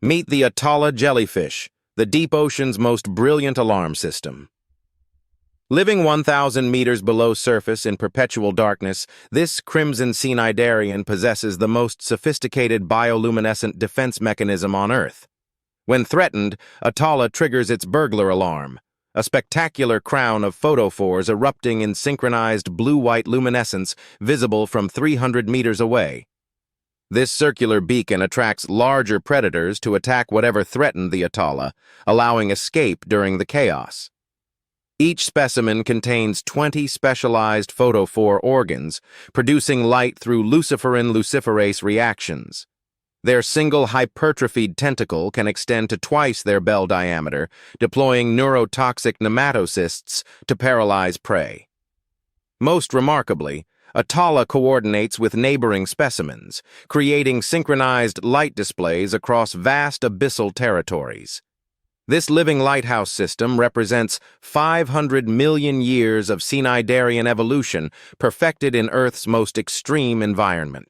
Meet the Atolla Jellyfish, the deep ocean's most brilliant alarm system. Living 1,000 meters below surface in perpetual darkness, this crimson cnidarian possesses the most sophisticated bioluminescent defense mechanism on Earth. When threatened, Atolla triggers its burglar alarm, a spectacular crown of photophores erupting in synchronized blue-white luminescence visible from 300 meters away. This circular beacon attracts larger predators to attack whatever threatened the Atolla, allowing escape during the chaos. Each specimen contains 20 specialized photophore organs, producing light through luciferin-luciferase reactions. Their single hypertrophied tentacle can extend to twice their bell diameter, deploying neurotoxic nematocysts to paralyze prey. Most remarkably, Atolla coordinates with neighboring specimens, creating synchronized light displays across vast abyssal territories. This living lighthouse system represents 500 million years of cnidarian evolution perfected in Earth's most extreme environment.